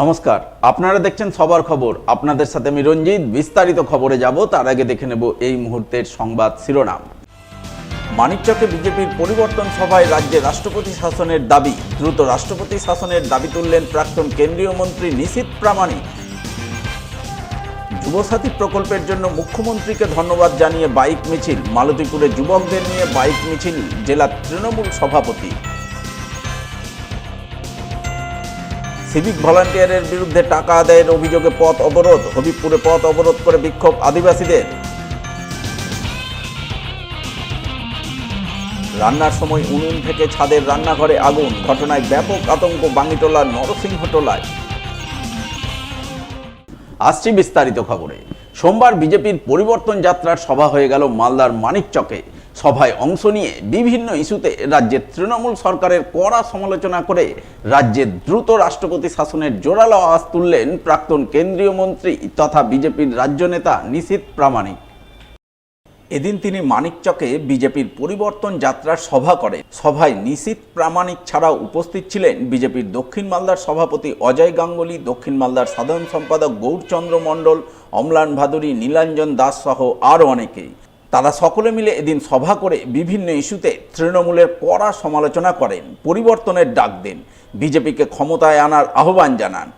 নমস্কার, আপনারা দেখছেন সবার খবর। আপনাদের সাথে আমি রঞ্জিত। বিস্তারিত খবরে যাব তার আগে দেখে নেব এই মুহূর্তের সংবাদ শিরোনাম। মানিকচকে বিজেপির পরিবর্তন সভায় রাজ্যে রাষ্ট্রপতি শাসনের দাবি। দ্রুত রাষ্ট্রপতি শাসনের দাবি তুললেন প্রাক্তন কেন্দ্রীয় মন্ত্রী নিশীথ প্রামাণিক। যুবসাথী প্রকল্পের জন্য মুখ্যমন্ত্রীকে ধন্যবাদ জানিয়ে বাইক মিছিল। মালতীপুরে যুবকদের নিয়ে বাইক মিছিল জেলা তৃণমূল সভাপতি। সিভিক ভলান্টিয়ারের বিরুদ্ধে টাকা আদায়ের অভিযোগে পথ অবরোধ। হবিবপুরে পথ অবরোধ করে বিক্ষোভ আদিবাসীদের। রান্নার সময় উনুন থেকে ছাদের রান্নাঘরে আগুন। ঘটনায় ব্যাপক আতঙ্ক বাঙ্গিটোলার নরসিংহটোলায়। আসছি বিস্তারিত খবরে। সোমবার বিজেপির পরিবর্তন যাত্রার সভা হয়ে গেল মালদার মানিকচকে। সভায় অংশ নিয়ে বিভিন্ন ইস্যুতে রাজ্যের তৃণমূল সরকারের কড়া সমালোচনা করে রাজ্যে দ্রুত রাষ্ট্রপতি শাসনের জোরালো আওয়াজ তুললেন প্রাক্তন কেন্দ্রীয় মন্ত্রী তথা বিজেপির রাজ্য নেতা নিশীথ প্রামাণিক। এদিন তিনি মানিকচকে বিজেপির পরিবর্তন যাত্রার সভা করেন। সভায় নিশীথ প্রামাণিক ছাড়াও উপস্থিত ছিলেন বিজেপির দক্ষিণ মালদার সভাপতি অজয় গাঙ্গুলি, দক্ষিণ মালদার সাধারণ সম্পাদক গৌরচন্দ্র মণ্ডল, অম্লান ভাদুরী, নীলাঞ্জন দাস সহ আরও অনেকেই। তারা সকলে মিলে এদিন সভা করে বিভিন্ন ইস্যুতে তৃণমূলের কড়া সমালোচনা করেন, পরিবর্তনের ডাক দেন, বিজেপিকে ক্ষমতায় আনার আহ্বান জানান।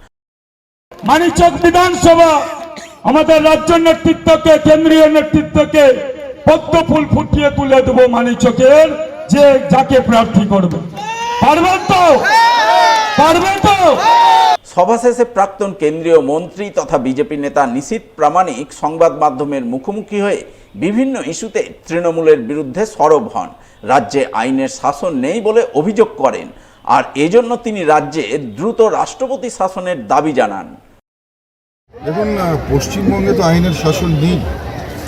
মানিকচক বিধানসভা আমাদের রাজ্য নেতৃত্বকে, কেন্দ্রীয় নেতৃত্বকে পদ্ম ফুল ফুটিয়ে তুলে দেবো মানিকচকের, যে যাকে প্রার্থী করবে। পারবেন তো? পারবেন তো? সভা শেষে প্রাক্তন কেন্দ্রীয় মন্ত্রী তথা বিজেপি নেতা নিশীথ প্রামাণিক সংবাদ মাধ্যমের মুখোমুখি হয়ে বিভিন্ন ইস্যুতে তৃণমূলের বিরুদ্ধে সরব হন। রাজ্যে আইনের শাসন নেই বলে অভিযোগ করেন, আর এজন্য তিনি রাজ্যে দ্রুত রাষ্ট্রপতি শাসনের দাবি জানান। দেখুন, পশ্চিমবঙ্গে তো আইনের শাসন নেই,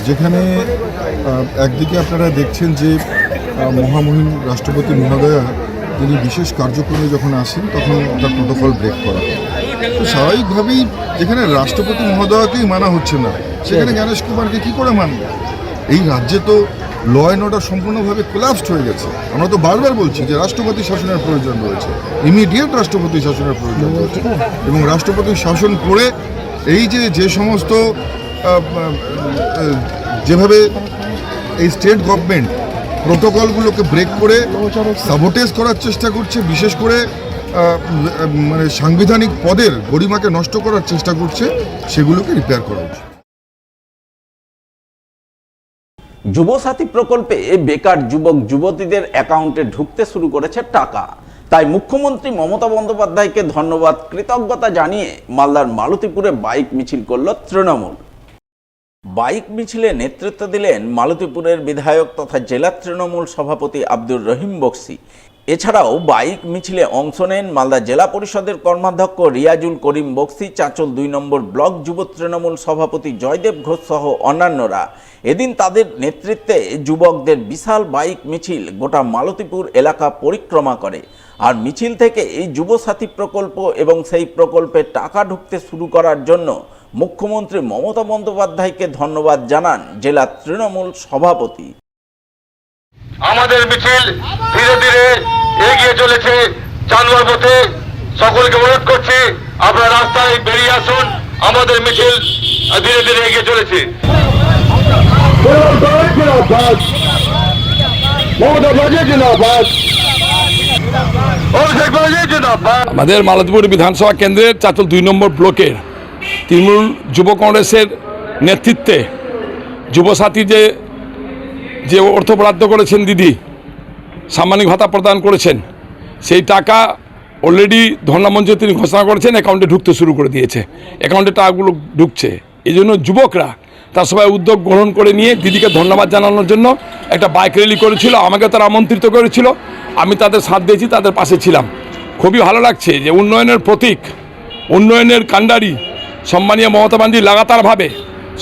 যেখানে একদিকে আপনারা দেখছেন যে মহামহিম রাষ্ট্রপতি মহোদয়া তিনি বিশেষ কার্যক্রমে যখন আসেন তখন তার প্রোটোকল ব্রেক করা হয়। তো স্বাভাবিকভাবেই যেখানে রাষ্ট্রপতি মহোদয়াকেই মানা হচ্ছে না, সেখানে জ্ঞানেশ কুমারকে কী করে মানবে? এই রাজ্যে তো ল অ্যান্ড অর্ডার সম্পূর্ণভাবে কোলাপসড হয়ে গেছে। আমরা তো বারবার বলছি যে রাষ্ট্রপতি শাসনের প্রয়োজন রয়েছে, ইমিডিয়েট রাষ্ট্রপতি শাসনের প্রয়োজন রয়েছে, এবং রাষ্ট্রপতি শাসন করে এই যে সমস্ত যেভাবে এই স্টেট গভর্নমেন্ট প্রোটোকলগুলোকে ব্রেক করে সাবোটেজ করার চেষ্টা করছে, বিশেষ করে মানে সাংবিধানিক পদের গরিমাকে নষ্ট করার চেষ্টা করছে, সেগুলোকে রিপেয়ার করা উচিত। যুবসাথী প্রকল্পে বেকার যুবক যুবতীদের অ্যাকাউন্টে ঢুকতে শুরু করেছে টাকা। তাই মুখ্যমন্ত্রী মমতা বন্দ্যোপাধ্যায়কে ধন্যবাদ কৃতজ্ঞতা জানিয়ে মালদার মালতীপুরে বাইক মিছিল করল তৃণমূল। বাইক মিছিলে নেতৃত্ব দিলেন মালতীপুরের বিধায়ক তথা জেলা তৃণমূল সভাপতি আব্দুর রহিম বক্সি। এছাড়াও বাইক মিছিলে অংশ নেন মালদা জেলা পরিষদের কর্মাধ্যক্ষ রিয়াজুল করিম বক্সি, চাঁচল ২ নম্বর ব্লক যুব তৃণমূল সভাপতি জয়দেব ঘোষ সহ অন্যান্যরা। এদিন তাদের নেতৃত্বে যুবকদের বিশাল বাইক মিছিল গোটা মালতীপুর এলাকা পরিক্রমা করে। আর মিছিল থেকে এই যুবসাথী প্রকল্প এবং সেই প্রকল্পে টাকা ঢুকতে শুরু করার জন্য মুখ্যমন্ত্রী মমতা বন্দ্যোপাধ্যায়কে ধন্যবাদ জানান জেলা তৃণমূল সভাপতি। আমাদের মিছিল ধীরে ধীরে এগিয়ে চলেছে চান্দুয়ার পথে। সকলকে অনুরোধ করছি আপনারা রাস্তায় বেরিয়ে আসুন, আমাদের মিছিল ধীরে ধীরে এগিয়ে চলেছে। আমাদের মালতীপুর বিধানসভা কেন্দ্রের চাঁচল ২ নম্বর ব্লকের তৃণমূল যুব কংগ্রেসের নেতৃত্বে যুবসাথী যে অর্থ বরাদ্দ করেছেন দিদি, সাম্মানিক ভাতা প্রদান করেছেন, সেই টাকা অলরেডি ধর্ণামঞ্চে তিনি ঘোষণা করেছেন অ্যাকাউন্টে ঢুকতে শুরু করে দিয়েছে। অ্যাকাউন্টে টাকাগুলো ঢুকছে। এই জন্য যুবকরা তার সবাই উদ্যোগ গ্রহণ করে নিয়ে দিদিকে ধন্যবাদ জানানোর জন্য একটা বাইক র্যালি করেছিল। আমাকে তারা আমন্ত্রিত করেছিল, আমি তাদের সাথ দিয়েছি, তাদের পাশে ছিলাম। খুবই ভালো লাগছে যে উন্নয়নের প্রতীক, উন্নয়নের কাণ্ডারি সম্মানীয় মমতা ব্যানার্জি লাগাতারভাবে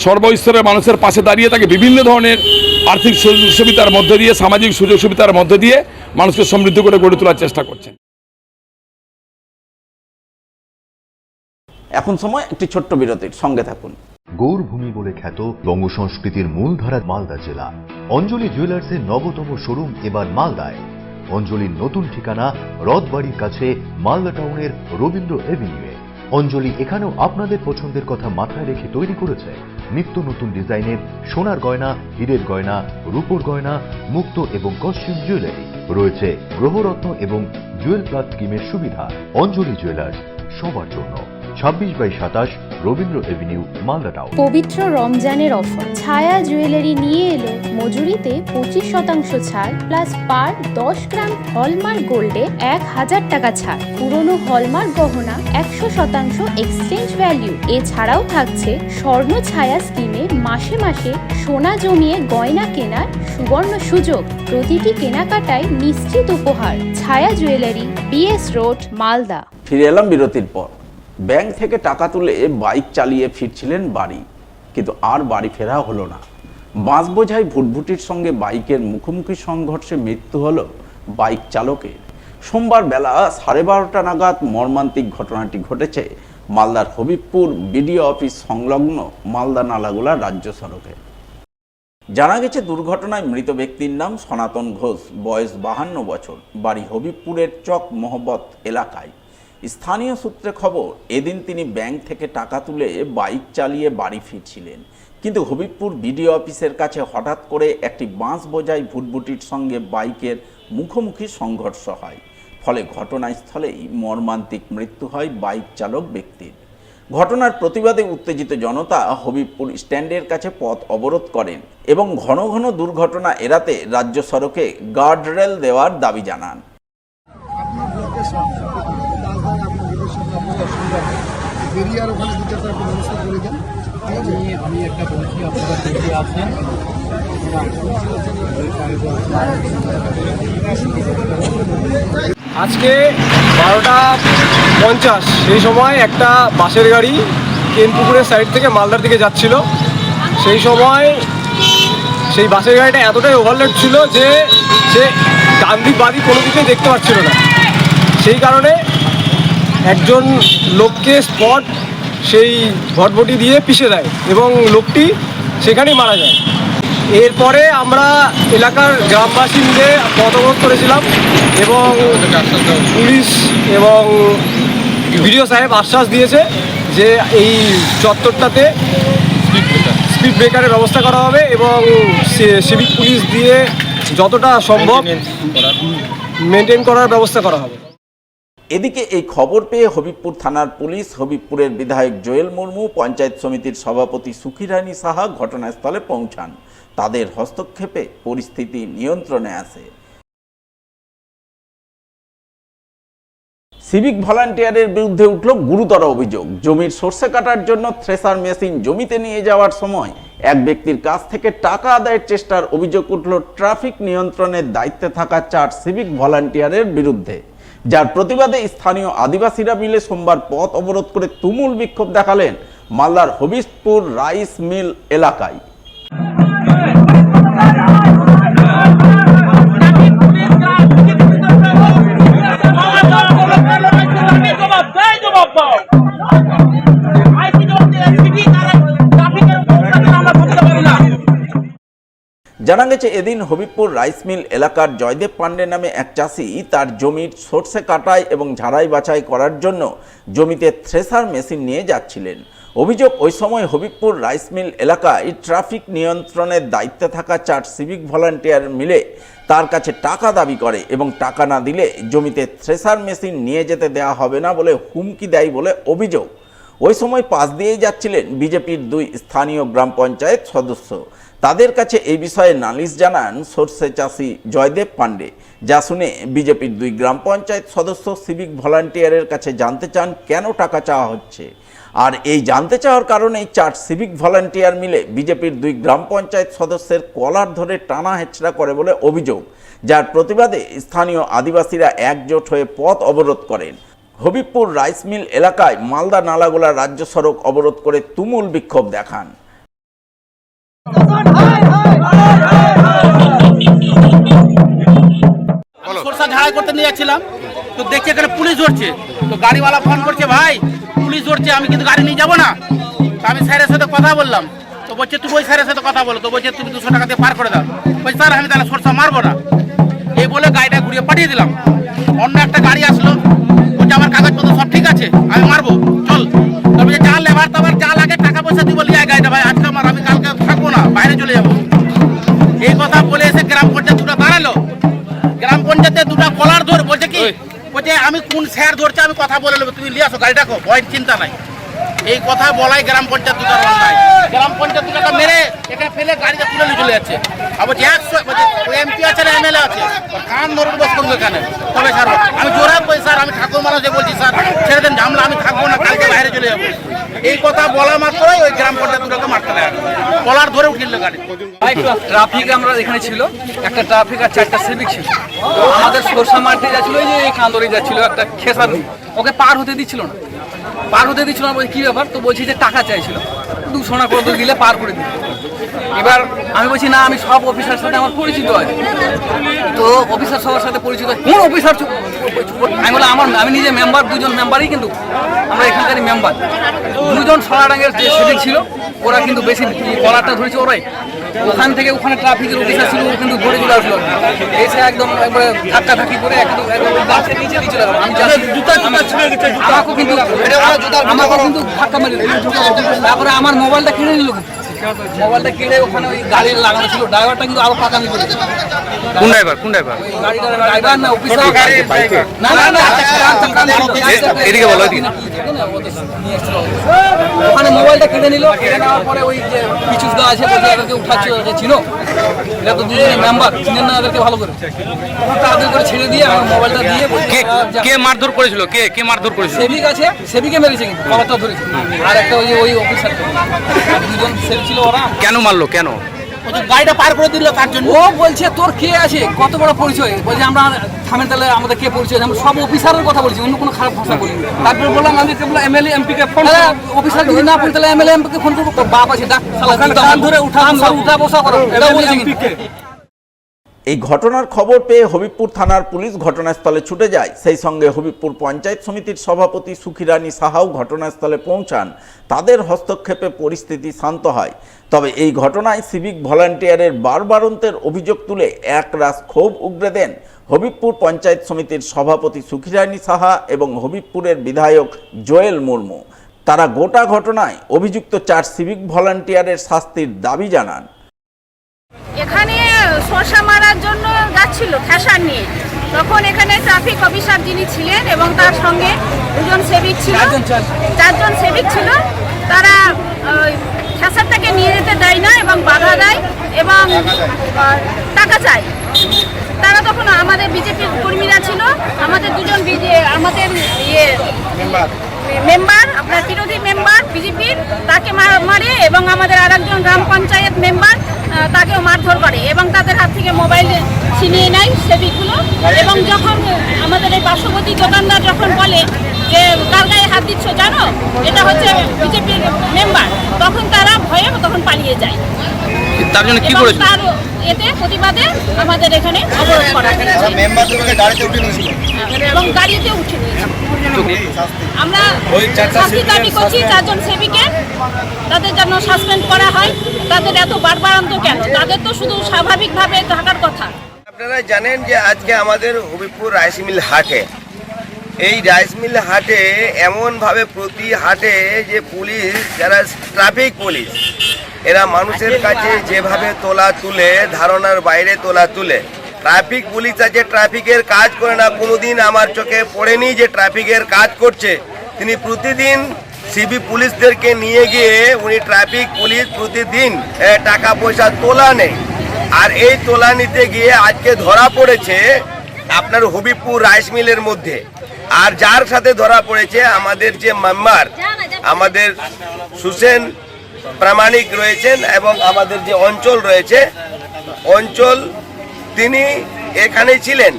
সর্বস্তরের মানুষের পাশে দাঁড়িয়ে তাকে বিভিন্ন ধরনের আর্থিক সুযোগ সুবিধার মধ্যে দিয়ে, সামাজিক সুযোগ সুবিধার মধ্যে দিয়ে মানুষকে সমৃদ্ধ করে গড়ে তোলার চেষ্টা করছেন। এখন সময় একটি ছোট্ট বিরতির, সঙ্গে থাকুন। গৌরভূমি বলে খ্যাত বঙ্গ সংস্কৃতির মূলধারা মালদা জেলা। অঞ্জলি জুয়েলার্সের নবতম শোরুম এবার মালদায়। অঞ্জলির নতুন ঠিকানা রথবাড়ির কাছে মালদা টাউনের রবীন্দ্র এভিনিউয়ে। অঞ্জলি এখানেও আপনাদের পছন্দের কথা মাথায় রেখে তৈরি করেছে নিত্য নতুন ডিজাইনের সোনার গয়না, হীরের গয়না, রূপোর গয়না, মুক্ত এবং কস্টিউম জুয়েলারি। রয়েছে গ্রহরত্ন এবং জুয়েল প্লাস স্কিমের সুবিধা। অঞ্জলি জুয়েলার্স, সবার জন্য। 26/27 রবীন্দ্র এভিনিউ, মালদা টাউন। পবিত্র রমজানের অফার ছায়া জুয়েলারি নিয়ে এলো মজুরিতে 25% ছাড় প্লাস পার 10 গ্রাম হলমার্ক গোল্ডে 1000 টাকা ছাড়, পুরনো হলমার্ক গহনা 100% এক্সচেঞ্জ ভ্যালু। এছাড়াও থাকছে স্বর্ণ ছায়া স্কিমে মাসে মাসে সোনা জমিয়ে গয়না কেনার সুবর্ণ সুযোগ। প্রতিটি কেনাকাটায় নিশ্চিত উপহার। ছায়া জুয়েলারি, BS রোড, মালদা। ফিরে এলাম বিরতির পর। ব্যাংক থেকে টাকা তুলে বাইক চালিয়ে ফিরছিলেন বাড়ি, কিন্তু আর বাড়ি ফেরা হলো না। বাস বোঝাই ভুটভুটির সঙ্গে বাইকের মুখোমুখি সংঘর্ষে মৃত্যু হলো বাইক চালকের। সোমবার বেলা 12:30 নাগাদ মর্মান্তিক ঘটনাটি ঘটেছে মালদার হবিবপুর বিডিও অফিস সংলগ্ন মালদা নালাগোলা রাজ্য সড়কে। জানা গেছে দুর্ঘটনায় মৃত ব্যক্তির নাম সনাতন ঘোষ, বয়স 52 বছর, বাড়ি হবিবপুরের চক মোহব্বত এলাকায়। স্থানীয় সূত্রে খবর, এদিন তিনি ব্যাংক থেকে টাকা তুলে বাইক চালিয়ে বাড়ি ফিরছিলেন, কিন্তু হবিবপুর বিডিও অফিসের কাছে হঠাৎ করে একটি বাঁশ বোঝাই ভুটভুটির সঙ্গে বাইকের মুখোমুখি সংঘর্ষ হয়। ফলে ঘটনাস্থলেই মর্মান্তিক মৃত্যু হয় বাইক চালক ব্যক্তির। ঘটনার প্রতিবাদে উত্তেজিত জনতা হবিবপুর স্ট্যান্ডের কাছে পথ অবরোধ করেন এবং ঘন ঘন দুর্ঘটনা এড়াতে রাজ্য সড়কে গার্ডরেল দেওয়ার দাবি জানান। আমি একটা বলছি, আপনারা দেখে আছেন আজকে 12:50 সেই সময় একটা বাসের গাড়ি কেনপুকুরের সাইড থেকে মালদার দিকে যাচ্ছিল। সেই সময় সেই বাসের গাড়িটা এতটাই ওভারলোড ছিল যে সে ডান দিক বাঁ দিক কোনো দিকে দেখতে পাচ্ছিল না। সেই কারণে একজন লোককে স্পট সেই ভটভটি দিয়ে পিষে দেয় এবং লোকটি সেখানেই মারা যায়। এরপরে আমরা এলাকার গ্রামবাসী মিলে পথ অবরোধ করেছিলাম এবং পুলিশ এবং বিডিও সাহেব আশ্বাস দিয়েছে যে এই চত্বরটাতে স্পিড ব্রেকারের ব্যবস্থা করা হবে এবং সিভিক পুলিশ দিয়ে যতটা সম্ভব মেনটেন করার ব্যবস্থা করা হবে। এদিকে এই খবর পেয়ে হবিবপুর থানার পুলিশ, হবিবপুরের বিধায়ক জোয়েল মুর্মু, পঞ্চায়েত সমিতির সভাপতি সুখিরানী সাহা ঘটনাস্থলে পৌঁছান। তাদের হস্তক্ষেপে পরিস্থিতি নিয়ন্ত্রণে আসে। সিভিক ভলান্টিয়ারের বিরুদ্ধে উঠল গুরুতর অভিযোগ। জমির সরষে কাটার জন্য থ্রেসার মেশিন জমিতে নিয়ে যাওয়ার সময় এক ব্যক্তির কাছ থেকে টাকা আদায়ের চেষ্টার অভিযোগ উঠল ট্রাফিক নিয়ন্ত্রণের দায়িত্বে থাকা 4 সিভিক ভলান্টিয়ারের বিরুদ্ধে, যার প্রতিবাদে স্থানীয় আদিবাসীরা মিলে সোমবার পথ অবরোধ করে তুমুল বিক্ষোভ দেখালেন মালদার হবিবপুর রাইস মিল এলাকায়। জানা গেছে এদিন হবিবপুর রাইস মিল এলাকার জয়দেব পান্ডে নামে এক চাষি তার জমির সরষে কাটাই এবং ঝাড়াই বাছাই করার জন্য জমিতে থ্রেসার মেশিন নিয়ে যাচ্ছিলেন। অভিযোগ, ওই সময় হবিবপুর রাইস মিল এলাকায় ট্রাফিক নিয়ন্ত্রণের দায়িত্বে থাকা 4 সিভিক ভলান্টিয়ার মিলে তার কাছে টাকা দাবি করে এবং টাকা না দিলে জমিতে থ্রেসার মেশিন নিয়ে যেতে দেওয়া হবে না বলে হুমকি দেয় বলে অভিযোগ। ওই সময় পাশ দিয়েই যাচ্ছিলেন বিজেপির 2 স্থানীয় গ্রাম পঞ্চায়েত সদস্য। তাদের কাছে এই বিষয়ে নালিশ জানান সরষে চাষি জয়দেব পান্ডে, যা শুনে বিজেপির 2 গ্রাম পঞ্চায়েত সদস্য সিভিক ভলান্টিয়ারের কাছে জানতে চান কেন টাকা চাওয়া হচ্ছে। আর এই জানতে চাওয়ার কারণেই 4 সিভিক ভলান্টিয়ার মিলে বিজেপির 2 গ্রাম পঞ্চায়েত সদস্যের কলার ধরে টানা হেঁচড়া করে বলে অভিযোগ, যার প্রতিবাদে স্থানীয় আদিবাসীরা একজোট হয়ে পথ অবরোধ করেন। হবিবপুর রাইস মিল এলাকায় মালদা নালাগোলা রাজ্য সড়ক অবরোধ করে তুমুল বিক্ষোভ দেখান। সরষা ঝাড়াই করতে নিয়ে যাচ্ছিলাম, তো দেখছি এখানে পুলিশ ধরছে। তো গাড়িওয়ালা ফোন করছে, ভাই পুলিশ ধরছে, আমি কিন্তু গাড়ি নিয়ে যাবো না। তো আমি স্যারের সাথে কথা বললাম, তো বলছে তুমি ওই স্যারের সাথে কথা বলো। তো বলছে তুমি 200 টাকা দিয়ে পার করে দাও। বলছি স্যার আমি তাহলে সরষা মারবো না। এই বলে গাড়িটা ঘুরিয়ে পাঠিয়ে দিলাম। অন্য একটা গাড়ি আসলো, বলছে আমার কাগজপত্র সব ঠিক আছে, আমি মারবো চল। তবে যা লেবার তাবার যা লাগে টাকা পয়সা দিব লিয়া গাড়িটা, ভাই আজকে আমার, আমি কালকে থাকবো না, বাইরে চলে যাবো। এই কথা বলে এসে গ্রাম পঞ্চায়েত দুটো দাঁড়ালো, গ্রাম পঞ্চায়েতে দুটো কলার ধরে বলছে কি, বলছে আমি কোন স্যার ধরছে আমি কথা বলে নেবো, তুমি নিয়ে আসো গাড়িটা, ভয় চিন্তা নাই। এই কথা বলাই গ্রাম পঞ্চায়েত দুটো নাই, গ্রাম পঞ্চায়েত দুটো মেরে এখানে ফেলে গাড়িতে তুলে নিয়ে চলে যাচ্ছে। আর বলছে 100 এমপি আছে না এমএলএ আছে, কান ধরে বস করবো এখানে। তবে স্যার আমি জোরে কই স্যার, আমি ঠাকুর মানুষ বলছি স্যার ছেড়ে দেন ঝামলা, আমি থাকবো না, কালকে বাইরে চলে যাবো। এই কথা বলা মাত্রই ওই গ্রাম পঞ্চায়েত দুটোকে মারতে লাগে, কলার ধরে উঠিল গাড়ি। ট্রাফিক আমরা এখানে ছিল, একটা ট্রাফিক আর 4টা সিভিক ছিল। আমাদের সরষা মারতে যাচ্ছিল, ওই যে কান্দরে যাচ্ছিল একটা খেসার, ওকে পার হতে দিচ্ছিল না, পার হতে দিচ্ছিল না। বলছি কী ব্যাপার? তো বলছি যে টাকা চাইছিল, 200 টাকা করে দিলে পার করে দিল। এবার আমি বলছি না, আমি সব অফিসারের সাথে আমার পরিচিত আছে। তো অফিসার সবার সাথে পরিচিত, কোন অফিসার? আমি বললাম আমি নিজে মেম্বার, 2জন মেম্বারই, কিন্তু আমরা এখানকারই মেম্বার। 2জন সাদা রঙের যে সিভিক ছিল, ওরা কিন্তু বেশি কলারটা ধরেছে ওরাই। ওখান থেকে ওখানে ট্রাফিকের অফিসার ছিল, ও কিন্তু ধরে চলে আসলো, এসে একদম একবারে ধাক্কাধাক্কি করে একদম গাছের নিচে নিয়ে চলে গেল। আমি আমাকেও কিন্তু ধাক্কা মেরে দিল। তারপরে আমার মোবাইলটা কিনে নিল, মোবাইলটা কিনে ওখানে ওই গাড়ি লাগানো ছিল, ড্রাইভারটা কিন্তু আরো পাকামি করেছে। কোন ড্রাইভার? কোন ড্রাইভার? গাড়িটার ড্রাইভার না অফিসার, না না না, এদিকে বলো, এদিকে। ওখানে মোবাইলটা কিনে নিল, কিনে নেওয়ার পরে ওই যে পিছুস দা আছে, এদেরকে উঠাচ্ছে, চিনো, এরা তো 2জনই মেম্বার, চিনেন না এদেরকে ভালো করে, তাদের করে ছেড়ে দিয়ে আমার মোবাইলটা দিয়ে। কে মারধর করেছিল? কে মারধর করেছিল? সেবিক আছে, সেবিকে মেরেছে, কিন্তু কলারটা ধরেছে। আর একটা ওই অফিসার, 2জন সেবিক ছিল। ওরা কেন মারলো? কেন? গাড়িটা পার করে দিল তার জন্য। ও বলছে তোর কে আছে, কত বড় পরিচয়? বলছে আমরা থামেন, তাহলে আমাদের কে পরিচয়? আমরা সব অফিসারের কথা বলছি, অন্য কোনো খারাপ ভাষা বলিনি। তারপরে বললাম আমি কেবল এমএলএ এমপি কে ফোন, অফিসার যদি না পড়ি তাহলে এমএলএ এমপি কে ফোন করবো, বাপ আছে ডাক, ধরে উঠা বসা করো, এটা বলছে। এই ঘটনার খবর পেয়ে হবিবপুর থানার পুলিশ ঘটনাস্থলে ছুটে যায়। সেই সঙ্গে হবিবপুর পঞ্চায়েত সমিতির সভাপতি সুখিরানী সাহাও ঘটনাস্থলে পৌঁছান। তাদের হস্তক্ষেপে পরিস্থিতি শান্ত হয়। তবে এই ঘটনায় সিভিক ভলান্টিয়ারের বারবারন্তের অভিযোগ তুলে একরাশ ক্ষোভ উগরে দেন হবিবপুর পঞ্চায়েত সমিতির সভাপতি সুখিরানী সাহা এবং হবিবপুরের বিধায়ক জোয়েল মুর্মু। তারা গোটা ঘটনায় অভিযুক্ত 4 সিভিক ভলান্টিয়ারের শাস্তির দাবি জানান। এখানে শসা মারার জন্য যাচ্ছিল খেসার নিয়ে, তখন এখানে ট্রাফিক অফিসার যিনি ছিলেন এবং তার সঙ্গে 2জন সেবিক ছিল, 4জন সেবিক ছিল। তারা খেসারটাকে নিয়ে যেতে দেয় না এবং বাধা দেয় এবং টাকা চায়। তারা তখন আমাদের বিজেপির কর্মীরা ছিল, আমাদের 2জন আমাদের মেম্বার, আপনার বিরোধী মেম্বার বিজেপির, তাকে মারে এবং আমাদের আরেকজন গ্রাম পঞ্চায়েত মেম্বার তাকেও মারধর করে এবং তাদের হাত থেকে মোবাইল ছিনিয়ে নেয় সেবিকগুলো। এবং যখন আমাদের এই পার্শ্ববর্তী দোকানদার যখন বলে যে কার গায়ে হাত দিচ্ছ জানো, এটা হচ্ছে বিজেপির মেম্বার, তখন তারা ভয়ে তখন পালিয়ে যায়। তার জন্য কি করেছিল? তার এতে প্রতিবাদে আমাদের এখানে অবরোধ করা হয়েছে এবং গাড়িতে উঠে নিয়েছে। আমরা শাস্তি দাবি করছি 4জন সেবিকে, তাদের জন্য সাসপেন্ড করা হয়। তাদের এত বাড়বাড়ন্ত কেন? তাদের তো শুধু স্বাভাবিকভাবে থাকার কথা। আপনারা জানেন যে আজকে আমাদের হবিবপুর রাইস মিল হাটে, এই রাইস মিল হাটে এমনভাবে প্রতি হাটে যে পুলিশ, যারা ট্রাফিক পুলিশ, এরা মানুষের কাছে যেভাবে তোলা তুলে, ধারণার বাইরে তোলা তুলে। ট্রাফিক পুলিশ আছে, ট্রাফিকের কাজ করে না, কোনোদিন আমার চোখে পড়েনি যে ট্রাফিকের কাজ করছে। তিনি প্রতিদিন সিবি পুলিশদেরকে নিয়ে গিয়ে উনি ট্রাফিক পুলিশ প্রতিদিন টাকা পয়সা তোলা নেই। আর এই তোলা নিতে গিয়ে আজকে ধরা পড়েছে আপনার হবিবপুর রাইস মিলের মধ্যে। আর যার সাথে ধরা পড়েছে আমাদের যে মেম্বার, আমাদের সুসেন প্রামাণিক রয়েছেন এবং আমাদের যে অঞ্চল রয়েছে, অঞ্চল তিনি এখানে ছিলেন।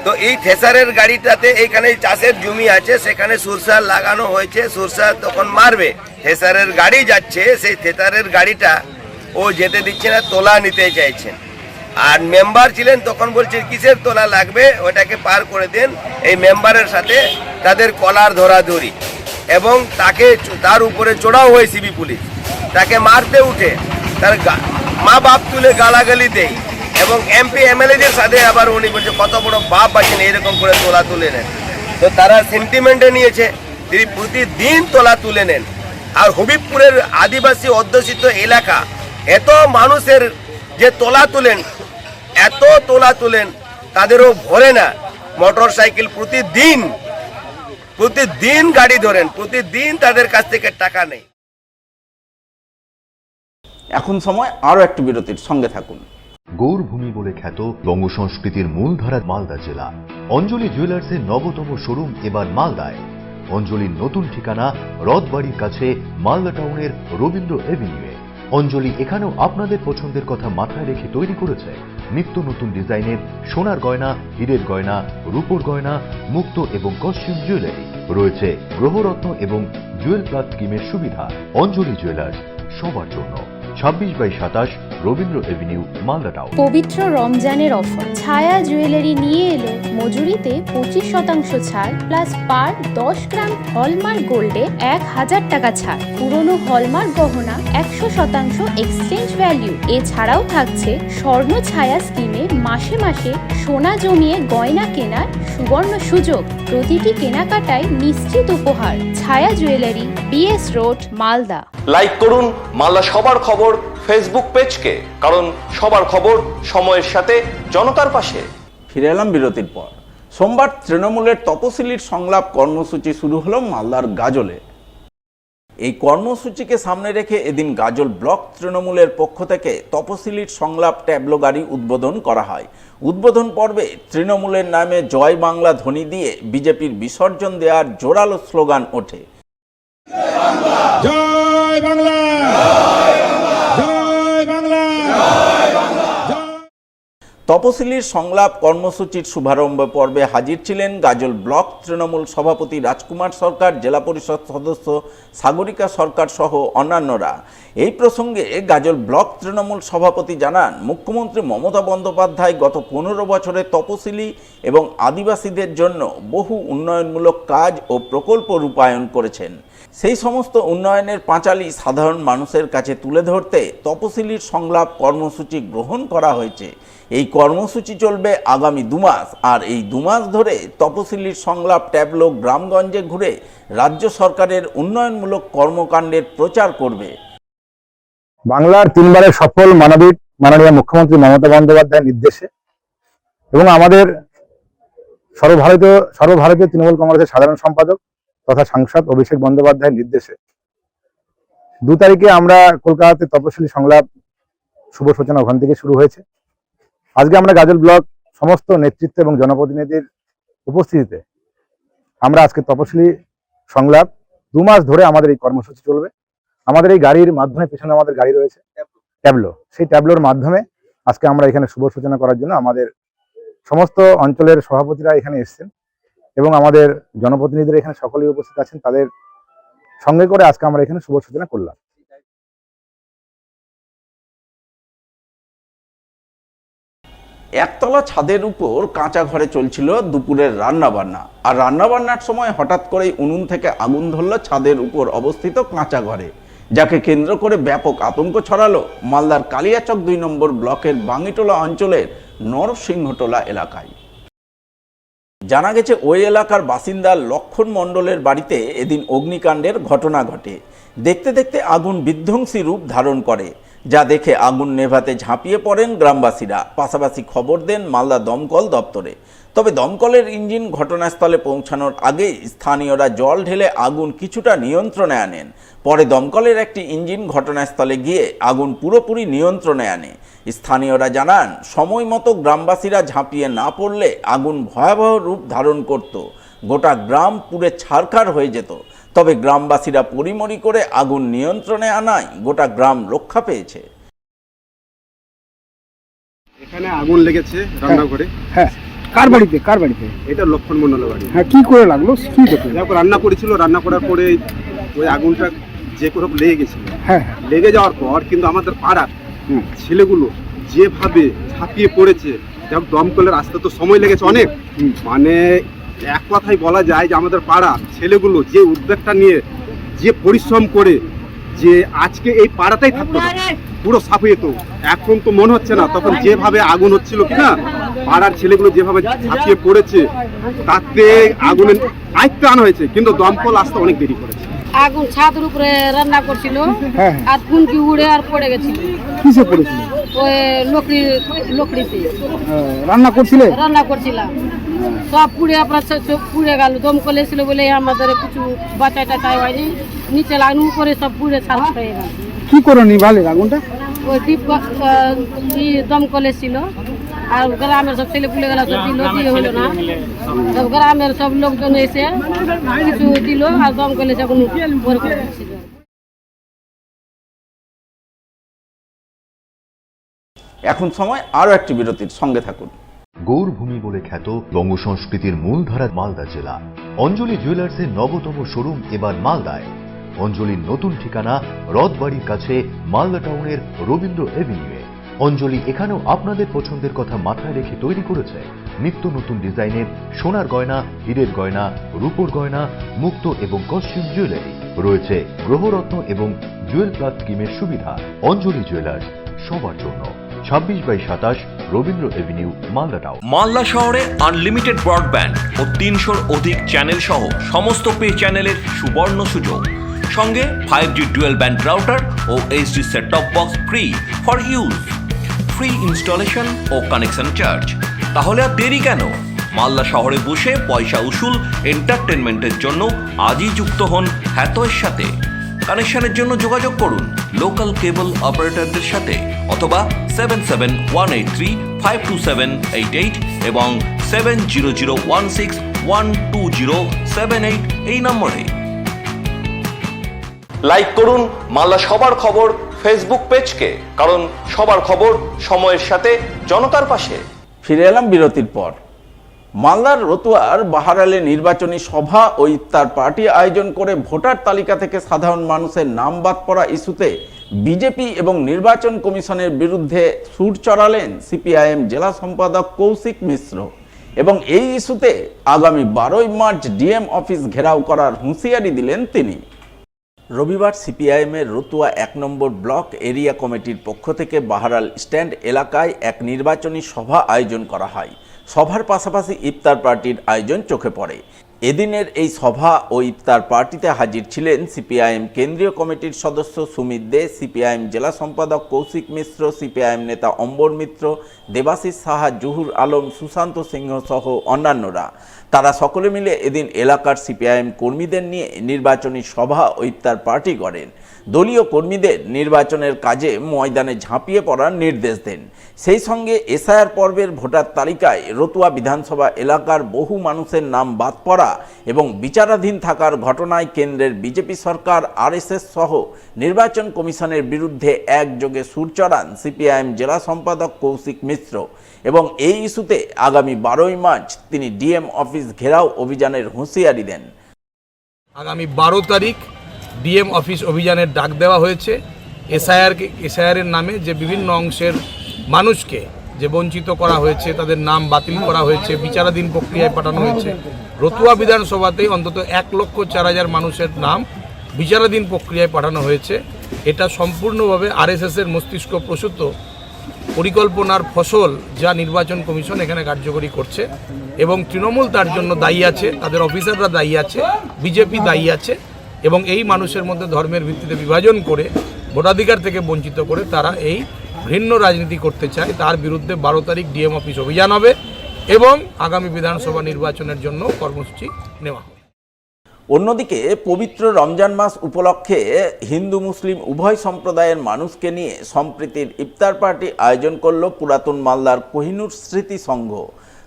তো এই থেসারের গাড়িটাতে, এইখানে চাষের জমি আছে, সেখানে সরষা লাগানো হয়েছে, সরষা তখন মারবে, থেসারের গাড়ি যাচ্ছে, সেই থেসারের গাড়িটা ও যেতে দিচ্ছে না, তোলা নিতে চাইছেন। আর মেম্বার ছিলেন, তখন বলছে কিসের তোলা লাগবে, ওটাকে পার করে দেন। এই মেম্বারের সাথে তাদের কলার ধরাধরি এবং তার উপরে চড়াও হয় সিবি পুলিশ, তাকে মারতে উঠে, তার মা বাপ তুলে গালাগালি দেয় এবং এমপি এমএলএদের সাথে আবার উনি বলছে কত বড় বাপ আছেন, এরকম করে তোলা তুলে নেন। তো তারা সেন্টিমেন্টে নিয়েছে, তিনি প্রতিদিন তোলা তুলে নেন। আর হবিবপুরের আদিবাসী অধ্যুষিত এলাকা, এত মানুষের যে তোলা তুলেন, এত তোলা তুলেন, তাদেরও ভরে না। মোটর সাইকেল প্রতিদিন গাড়ি ধরেন, প্রতিদিন তাদের কাছ থেকে টাকা নেই। এখন সময় আরও একটি বিরতির সঙ্গে থাকুন। গৌরভূমি বলে খ্যাত বঙ্গ সংস্কৃতির মূলধারা মালদা জেলা। অঞ্জলি জুয়েলার্সের নবতম শোরুম এবার মালদায়। অঞ্জলির নতুন ঠিকানা রথবাড়ির কাছে মালদা টাউনের রবীন্দ্র এভিনিউয়ে। অঞ্জলি এখানেও আপনাদের পছন্দের কথা মাথায় রেখে তৈরি করেছে নিত্য নতুন ডিজাইনের সোনার গয়না, হীরের গয়না, রূপোর গয়না, মুক্ত এবং কস্টিউম জুয়েলারি। রয়েছে গ্রহরত্ন এবং জুয়েল প্লাস স্কিমের সুবিধা। অঞ্জলি জুয়েলার্স, সবার জন্য। 26/27 রবীন্দ্র এভিনিউ, মালদা টাউন। পবিত্র রমজানের অফার ছায়া জুয়েলারি নিয়ে এলো মজুরিতে 25% ছাড় প্লাস পার 10 গ্রাম হলমার্ক গোল্ডে 1000 টাকা ছাড়। পুরনো হলমার্ক গহনা 100% এক্সচেঞ্জ ভ্যালু। এছাড়াও থাকছে স্বর্ণ ছায়া স্কিমে মাসে মাসে সোনা জমিয়ে গয়না কেনার সুবর্ণ সুযোগ। প্রতিটি কেনাকাটায় নিশ্চিত উপহার। ছায়া jewellery, BS road, Malda. Like করুন মালদা সবার খবর ফেসবুক পেজকে, কারণ সবার খবর সময়ের সাথে জনতার পাশে। ফিরে এলাম বিরতির পর। সোমবার তৃণমূলের তপশিলির সংলাপ কর্মসূচি শুরু হলো মালদার গাজলে। এই কর্মসূচিকে সামনে রেখে এদিন গাজল ব্লক তৃণমূলের পক্ষ থেকে তপশিলির সংলাপ ট্যাবলো গাড়ি উদ্বোধন করা হয়। উদ্বোধন পর্বে তৃণমূলের নামে জয় বাংলা ধ্বনি দিয়ে বিজেপির বিসর্জন দেওয়ার জোরালো স্লোগান ওঠে। জয় বাংলা, জয় বাংলা। তপশিলির সংলাপ কর্মসূচির শুভারম্ভ পর্বে হাজির ছিলেন গাজল ব্লক তৃণমূল সভাপতি রাজকুমার সরকার, জেলা পরিষদ সদস্য সাগরিকা সরকার সহ অন্যান্যরা। এই প্রসঙ্গে গাজল ব্লক তৃণমূল সভাপতি জানান, মুখ্যমন্ত্রী মমতা বন্দ্যোপাধ্যায় গত 15 বছরে তপশিলি এবং আদিবাসীদের জন্য বহু উন্নয়নমূলক কাজ ও প্রকল্প রূপায়ণ করেছেন। সেই সমস্ত উন্নয়নের পাঁচালী সাধারণ মানুষের কাছে তুলে ধরতে তপশিলির সংলাপ কর্মসূচি গ্রহণ করা হয়েছে। এই কর্মসূচি চলবে আগামী 2 মাস, আর এই 2 মাস ধরে তপশিলির সংলাপ ট্যাবলো গ্রামগঞ্জে ঘুরে রাজ্য সরকারের উন্নয়নমূলক কর্মকাণ্ডের প্রচার করবে। বাংলার 3 বারের সফল মাননীয় মুখ্যমন্ত্রী মমতা বন্দ্যোপাধ্যায়ের নির্দেশে এবং আমাদের সর্বভারতীয় তৃণমূল কংগ্রেসের সাধারণ সম্পাদক তথা সাংসদ অভিষেক বন্দ্যোপাধ্যায়ের নির্দেশে 2 তারিখে আমরা কলকাতাতে তপশিলি সংলাপ শুভ সূচনা ওখান থেকে শুরু হয়েছে। আজকে আমরা গাজল ব্লক সমস্ত নেতৃত্ব এবং জনপ্রতিনিধির উপস্থিতিতে আমরা আজকে তপশিলি সংলাপ 2 মাস ধরে আমাদের এই কর্মসূচি চলবে। আমাদের এই গাড়ির মাধ্যমে, পেছনে আমাদের গাড়ি রয়েছে ট্যাবলো, সেই ট্যাবলোর মাধ্যমে আজকে আমরা এখানে শুভ সূচনা করার জন্য আমাদের সমস্ত অঞ্চলের সভাপতিরা এখানে এসেছেন এবং আমাদের জনপ্রতিনিধিরা এখানে সকলেই উপস্থিত আছেন। তাদের সঙ্গে করে আজকে আমরা এখানে শুভ সূচনা করলাম। একতলা ছাদের উপর কাঁচা ঘরে চলছিল দুপুরের রান্নাবান্না, আর রান্নাবান্নার সময় হঠাৎ করেই উনুন থেকে আগুন ধরল ছাদের উপর অবস্থিত কাঁচা ঘরে, যাকে কেন্দ্র করে ব্যাপক আতঙ্ক ছড়ালো মালদার কালিয়াচক 2 নম্বর ব্লকের বাঙ্গিটোলা অঞ্চলের নরসিংহটোলা এলাকায়। জানা গেছে ওই এলাকার বাসিন্দা লক্ষণ মণ্ডলের বাড়িতে এদিন অগ্নিকাণ্ডের ঘটনা ঘটে। দেখতে দেখতে আগুন বিধ্বংসী রূপ ধারণ করে, যা দেখে আগুন নেভাতে ঝাঁপিয়ে পড়েন গ্রামবাসীরা, পাশাপাশি খবর দেন মালদা দমকল দপ্তরে। তবে দমকলের ইঞ্জিন ঘটনাস্থলে পৌঁছানোর আগেই স্থানীয়রা জল ঢেলে আগুন কিছুটা নিয়ন্ত্রণে আনেন। পরে দমকলের একটি ইঞ্জিন ঘটনাস্থলে গিয়ে আগুন পুরোপুরি নিয়ন্ত্রণে আনে। স্থানীয়রা জানান, সময় মতো গ্রামবাসীরা ঝাঁপিয়ে না পড়লে আগুন ভয়াবহ রূপ ধারণ করত, গোটা গ্রাম পুড়ে ছারখার হয়ে যেত। তবে গ্রামবাসীরা পরিমরি করে আগুন নিয়ন্ত্রণে আনায় গোটা গ্রাম রক্ষা পেয়েছে। এখানে আগুন লেগেছে রান্নাঘরে। হ্যাঁ, কার বাড়িতে? কার বাড়িতে? এটা লক্ষণ মণ্ডলের বাড়ি। হ্যাঁ, কি করে লাগলো? কি দেখো? রান্না করেছিল, রান্না করার পরে ওই আগুনটা যে কোনো লেগে গেছিল। হ্যাঁ, লেগে যাওয়ার পর কিন্তু আমাদের পাড়ার ছেলেগুলো যেভাবে ঝাঁপিয়ে পড়েছে, দমকলের আসতে তো সময় লেগেছে অনেক। মানে এক কথাই বলা যায় যে আমাদের পাড়া ছেলেগুলো যে উদ্যোগটা নিয়ে যে পরিশ্রম করে যে আজকে এই পাড়াটাই থাকতো না, পুরো সাফ হয়ে যেত। এখন তো মনে হচ্ছে না, তখন যেভাবে আগুন হচ্ছিল কিনা, পাড়ার ছেলেগুলো যেভাবে ঝাঁপিয়ে পড়েছে তাতে আগুনের আয়ত্তে আনা হয়েছে, কিন্তু দমকল আসতে অনেক দেরি করেছে। আগুন ছাদের উপরে রান্না করছিল, হ্যাঁ। আর কুনকি উড়ে আর পড়ে গেছিল কিসে পড়েছিল? ওই লকড়িতে রান্না করছিলে? রান্না করছিলাম, সব পুড়ে আপনার সব পুড়ে গেল। দমকল এসেছিল বলে আমাদের কিছু বাঁচাই টাচাই হয়নি, নিচে লাগানো উপরে সব পুড়ে ছাড় হয়ে গেল। কি করে নিভালে আগুনটা? ওই ডিপ দমকল এসেছিল, আর গ্রামের সব ছেলে পুলে গেল, সব দিল, দিয়ে হলো না। সব গ্রামের সব লোকজন এসে কিছু দিল, আর দমকল এসে এখন ভোর করে দিচ্ছিল। এখন সময় আরও একটি বিরতির, সঙ্গে থাকুন। গৌরভূমি বলে খ্যাত বঙ্গ সংস্কৃতির মূলধারা মালদা জেলা। অঞ্জলি জুয়েলার্সের নবতম শোরুম এবার মালদায়। অঞ্জলির নতুন ঠিকানা রথবাড়ির কাছে মালদা টাউনের রবীন্দ্র এভিনিউয়ে। অঞ্জলি এখানেও আপনাদের পছন্দের কথা মাথায় রেখে তৈরি করেছে নিত্য নতুন ডিজাইনের সোনার গয়না, হীরের গয়না, রূপোর গয়না, মুক্ত এবং কস্টিউম জুয়েলারি। রয়েছে গ্রহরত্ন এবং জুয়েল প্লাস স্কিমের সুবিধা। অঞ্জলি জুয়েলার্স, সবার জন্য। 26/27 রবীন্দ্র এভিনিউ, মালদা টাউন। মালদা শহরে আনলিমিটেড ব্রডব্যান্ড ও 300-র অধিক চ্যানেল সহ সমস্ত পে চ্যানেলের সুবর্ণ সুযোগ। সঙ্গে 5G ডুয়েল ব্যান্ড রাউটার ও HD set top box free for use. Free installation ও কানেকশন চার্জ। তাহলে আর দেরি কেন? মালদা শহরে বসে পয়সা উসুল এন্টারটেনমেন্টের জন্য আজই যুক্ত হন হ্যাথওয়ের সাথে। কানেকশনের জন্য যোগাযোগ করুন লোকাল কেবল অপারেটরদের সাথে অথবা 7718352788 এবং 7001612078 এই নম্বরে। লাইক করুন মালদা সবার খবর ফেসবুক পেজকে, কারণ সবার খবর সময়ের সাথে জনতার পাশে। ফিরে এলাম বিরতির পর। মালদার রতুয়ার বাহারালে নির্বাচনী সভা ও ইফতার পার্টি আয়োজন করে ভোটার তালিকা থেকে সাধারণ মানুষের নাম বাদ পড়া ইস্যুতে বিজেপি এবং নির্বাচন কমিশনের বিরুদ্ধে সুর চড়ালেন সিপিআইএম জেলা সম্পাদক কৌশিক মিশ্র এবং এই ইস্যুতে আগামী 12ই মার্চ ডিএম অফিস ঘেরাও করার হুঁশিয়ারি দিলেন তিনি। রবিবার সিপিআইএমের রতুয়া 1 নম্বর ব্লক এরিয়া কমিটির পক্ষ থেকে বাহারাল স্ট্যান্ড এলাকায় এক নির্বাচনী সভা আয়োজন করা হয়। সভার পাশাপাশি ইফতার পার্টির আয়োজন চোখে পড়ে। এদিনের এই সভা ও ইফতার পার্টিতে হাজির ছিলেন সিপিআইএম কেন্দ্রীয় কমিটির সদস্য সুমিত দে, সিপিআইএম জেলা সম্পাদক কৌশিক মিশ্র, সিপিআইএম নেতা অম্বর মিত্র, দেবাশিস সাহা, জহুর আলম, সুশান্ত সিংহ সহ অন্যান্যরা। তারা সকলে মিলে এদিন এলাকার সিপিআইএম কর্মীদের নিয়ে নির্বাচনী সভা ও ইফতার পার্টি করেন। দলীয় কর্মীদের নির্বাচনের কাজে ময়দানে ঝাঁপিয়ে পড়ার নির্দেশ দেন। সেই সঙ্গে এসআইআর পর্বের ভোটার তালিকায় রতুয়া বিধানসভা এলাকার বহু মানুষের নাম বাদ পড়া এবং বিচারাধীন থাকার ঘটনায় কেন্দ্রের বিজেপি সরকার, আরএসএস সহ নির্বাচন কমিশনের বিরুদ্ধে একযোগে সুর চড়ান সিপিআইএম জেলা সম্পাদক কৌশিক মিশ্র এবং এই ইস্যুতে আগামী 12ই মার্চ তিনি ডিএম অফিস ঘেরাও অভিযানের হুঁশিয়ারি দেন। আগামী 12 তারিখ ডিএম অফিস অভিযানের ডাক দেওয়া হয়েছে। এসআইআরের নামে যে বিভিন্ন অংশের মানুষকে যে বঞ্চিত করা হয়েছে, তাদের নাম বাতিল করা হয়েছে, বিচারাধীন প্রক্রিয়ায় পাঠানো হয়েছে। রতুয়া বিধানসভাতেই অন্তত 1,04,000 মানুষের নাম বিচারাধীন প্রক্রিয়ায় পাঠানো হয়েছে। এটা সম্পূর্ণভাবে আরএসএসের মস্তিষ্ক প্রসূত পরিকল্পনার ফসল, যা নির্বাচন কমিশন এখানে কার্যকরী করছে এবং তৃণমূল তার জন্য দায়ী আছে, তাদের অফিসাররা দায়ী আছে, বিজেপি দায়ী আছে এবং এই মানুষের মধ্যে ধর্মের ভিত্তিতে বিভাজন করে ভোটাধিকার থেকে বঞ্চিত করে তারা এই ভিন্ন রাজনীতি করতে চায়। তার বিরুদ্ধে 12 তারিখ ডিএম অফিস অভিযান হবে এবং আগামী বিধানসভা নির্বাচনের জন্য কর্মসূচি নেওয়া হবে। অন্যদিকে পবিত্র রমজান মাস উপলক্ষে হিন্দু মুসলিম উভয় সম্প্রদায়ের মানুষকে নিয়ে সম্প্রীতির ইফতার পার্টি আয়োজন করল পুরাতন মালদার কোহিনুর স্মৃতি সংঘ।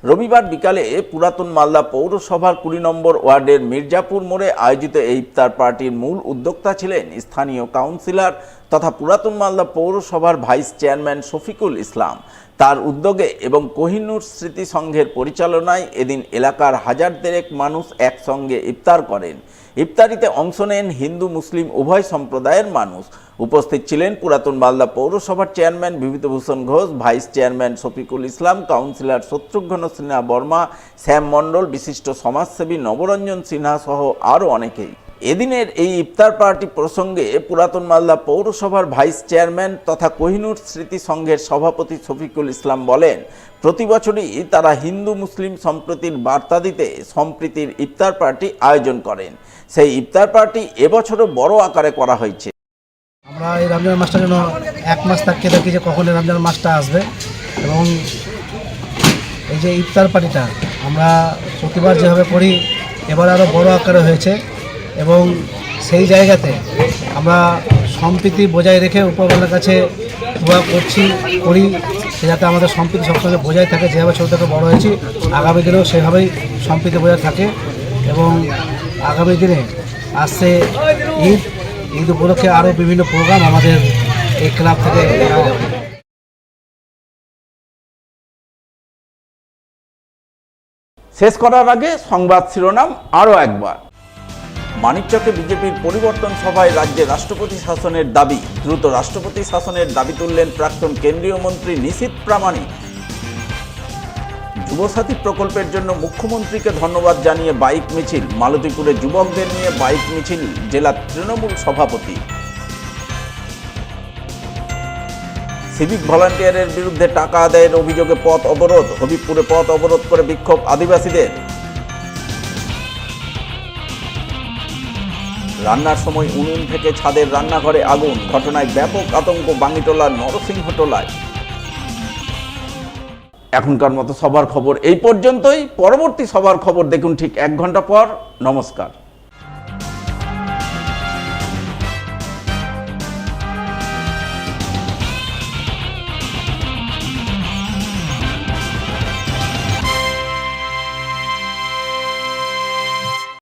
রবিবার বিকালে পুরাতন মালদা পৌরসভার 20 নম্বর ওয়ার্ডের মির্জাপুর মোড়ে আয়োজিত এই ইফতার পার্টির মূল উদ্যোক্তা ছিলেন স্থানীয় কাউন্সিলর তথা পুরাতন মালদা পৌরসভার ভাইস চেয়ারম্যান শফিকুল ইসলাম। তার উদ্যোগে এবং কোহিনুর স্মৃতি সংঘের পরিচালনায় এদিন এলাকার হাজার দেড়েক মানুষ একসঙ্গে ইফতার করেন। ইফতারিতে অংশ নেন হিন্দু মুসলিম উভয় সম্প্রদায়ের মানুষ। উপস্থিত ছিলেন পুরাতন মালদা পৌরসভার chairman Bibhutibhushan Ghosh, vice chairman Shafiqul Islam, councillor Shatrughan Sinha Barma, Shyam Mondal, বিশিষ্ট সমাজসেবী নবরঞ্জন সিনহা সহ আরও অনেকেই। এদিনের এই ইফতার পার্টি প্রসঙ্গে পুরাতন মালদা পৌরসভার ভাইস চেয়ারম্যান তথা কোহিনুর স্মৃতি সংঘের সভাপতি শফিকুল ইসলাম বলেন, প্রতি বছরই তারা হিন্দু মুসলিম সম্প্রীতির বার্তা দিতে সম্প্রীতির ইফতার পার্টি আয়োজন করেন। সেই ইফতার পার্টি এবছরও বড় আকারে করা হয়েছে। আমরা এই রমজান মাসটার জন্য এক মাস থাকতে দেখি যে কখন রমজান মাসটা আসবে, এবং এই যে ইফতার পার্টিটা আমরা প্রতিবার যেভাবে করি এবার আরও বড় আকারে হয়েছে, এবং সেই জায়গাতে আমরা সম্প্রীতি বজায় রেখে উপরওয়ালার কাছে দোয়া করি যাতে আমাদের সম্প্রীতি সবসময় বজায় থাকে। যেভাবে ছোটো থেকে বড় হয়েছি আগামী দিনেও সেভাবেই সম্প্রীতি বজায় থাকে, এবং আগামী দিনে আসছে ঈদ উপলক্ষে আরও বিভিন্ন প্রোগ্রাম আমাদের এই ক্লাব থেকে নেওয়া হবে। শেষ করার আগে সংবাদ শিরোনাম আরও একবার। মানিকচকে বিজেপির পরিবর্তন সভায় রাজ্যে রাষ্ট্রপতি শাসনের দাবি। দ্রুত রাষ্ট্রপতি শাসনের দাবি তুললেন প্রাক্তন কেন্দ্রীয় মন্ত্রী নিশীথ প্রামাণিক। যুবসাথী প্রকল্পের জন্য মুখ্যমন্ত্রীকে ধন্যবাদ জানিয়ে বাইক মিছিল। মালতীপুরে যুবকদের নিয়ে বাইক মিছিল জেলা তৃণমূল সভাপতি। সিভিক ভলান্টিয়ারের বিরুদ্ধে টাকা আদায়ের অভিযোগে পথ অবরোধ। হবিবপুরে পথ অবরোধ করে বিক্ষোভ আদিবাসীদের। রান্নার সময় উনুন থেকে ছাদের রান্নাঘরে আগুন। ঘটনায় ব্যাপক আতঙ্ক বাঙ্গিটোলার নরসিংহটোলায়। এখনকার মতো সবার খবর এই পর্যন্তই। পরবর্তী সবার খবর দেখুন ঠিক 1 ঘন্টা পর। নমস্কার।